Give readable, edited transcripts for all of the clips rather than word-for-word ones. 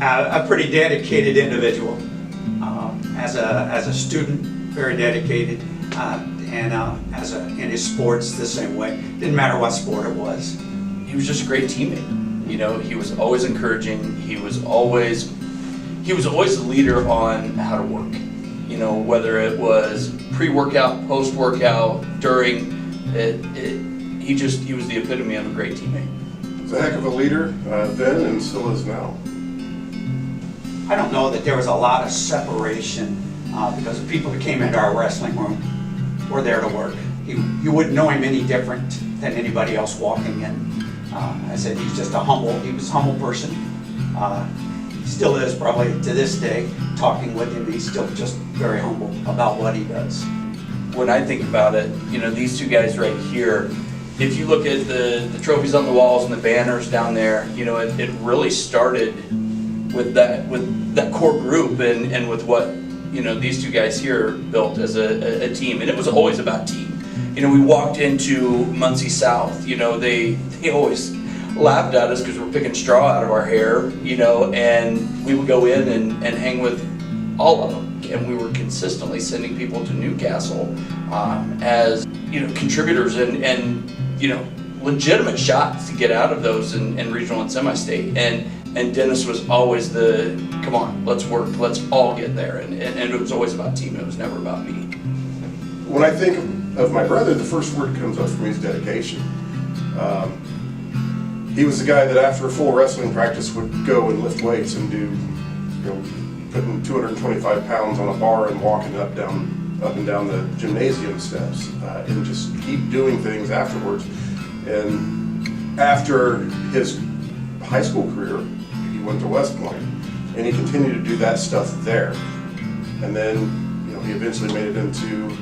a pretty dedicated individual. As a student, very dedicated, and in his sports the same way. Didn't matter what sport it was. He was just a great teammate. You know, he was always encouraging. He was always the leader on how to work. You know, whether it was pre-workout, post-workout, during it, he was the epitome of a great teammate. He's a heck of a leader then and still is now. I don't know that there was a lot of separation because the people that came into our wrestling room were there to work. You wouldn't know him any different than anybody else walking in. I said he was a humble person. Still is probably to this day. Talking with him, he's still just very humble about what he does. When I think about it, you know, these two guys right here, if you look at the trophies on the walls and the banners down there, you know, it really started with that core group and with what, you know, these two guys here built as a team. And it was always about team. You know, we walked into Muncie South, you know, they always laughed at us because we're picking straw out of our hair, you know, and we would go in and hang with all of them. And we were consistently sending people to Newcastle as, you know, contributors and you know, legitimate shots to get out of those in regional and semi-state. And Dennis was always come on, let's work, let's all get there. And it was always about team, it was never about me. When I think of my brother, the first word that comes up for me is dedication. He was the guy that after a full wrestling practice would go and lift weights and do, you know, putting 225 pounds on a bar and walking up and down the gymnasium steps and just keep doing things afterwards. And after his high school career, he went to West Point and he continued to do that stuff there. And then, you know, he eventually made it into,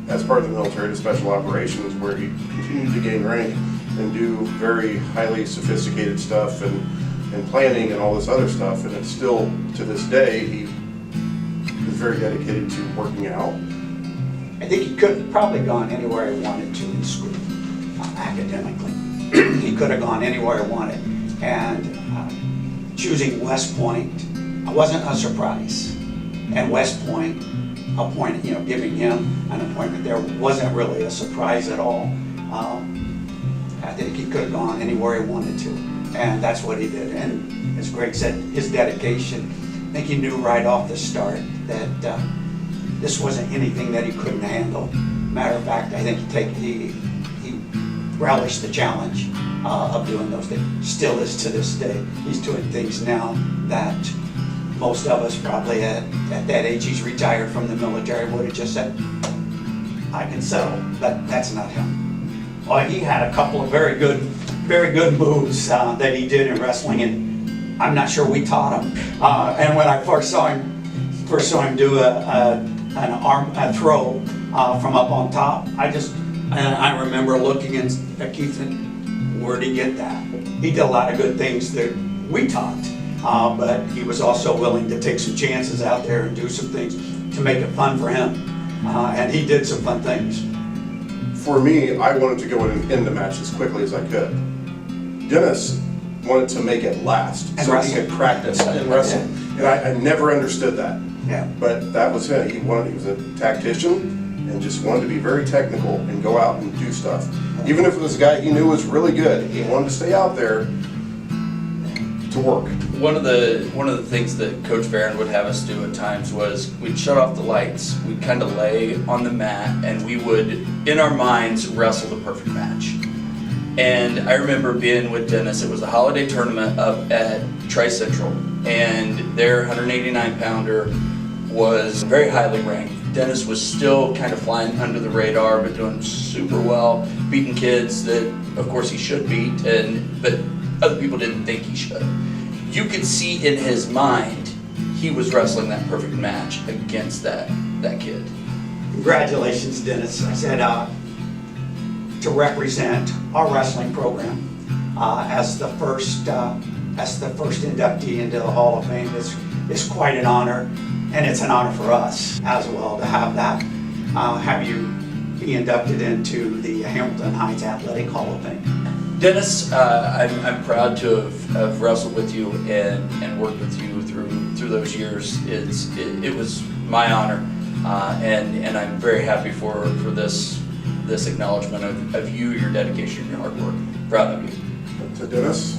as part of the military, to special operations, where he continued to gain rank and do very highly sophisticated stuff and planning and all this other stuff. And it's still, to this day, he is very dedicated to working out. I think he could have probably gone anywhere he wanted to in school, academically. He could have gone anywhere he wanted. And choosing West Point wasn't a surprise. And West Point giving him an appointment there wasn't really a surprise at all. I think he could have gone anywhere he wanted to. And that's what he did. And as Greg said, his dedication, I think he knew right off the start that this wasn't anything that he couldn't handle. Matter of fact, I think he relished the challenge of doing those things. Still is to this day. He's doing things now that most of us probably at that age, he's retired from the military, would have just said, I can settle, but that's not him. Well, he had a couple of very good moves that he did in wrestling, and I'm not sure we taught him. And when I first saw him do a throw from up on top, I remember looking at Keith and where'd he get that? He did a lot of good things that we taught, but he was also willing to take some chances out there and do some things to make it fun for him. And he did some fun things. For me, I wanted to go in and end the match as quickly as I could. Dennis wanted to make it last, and so he could practice and wrestle. And I never understood that. Yeah. But that was him. He was a tactician and just wanted to be very technical and go out and do stuff. Even if it was a guy he knew was really good, he wanted to stay out there to work. One of the things that Coach Barron would have us do at times was we'd shut off the lights, we'd kind of lay on the mat, and we would, in our minds, wrestle the perfect match. And I remember being with Dennis. It was a holiday tournament up at Tri-Central, and their 189-pounder was very highly ranked. Dennis was still kind of flying under the radar, but doing super well, beating kids that, of course, he should beat, but other people didn't think he should. You could see in his mind he was wrestling that perfect match against that kid. Congratulations, Dennis. I said to represent our wrestling program as the first inductee into the Hall of Fame is quite an honor, and it's an honor for us as well to have that, have you be inducted into the Hamilton Heights Athletic Hall of Fame. Dennis, I'm proud to have wrestled with you and worked with you through those years. It was my honor, and I'm very happy for this acknowledgement of you, your dedication, your hard work. Proud of you. To Dennis,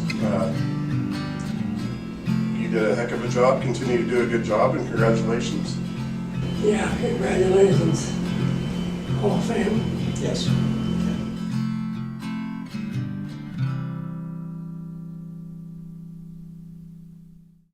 you did a heck of a job. Continue to do a good job, and congratulations. Yeah, congratulations. Hall of Fame. Yes.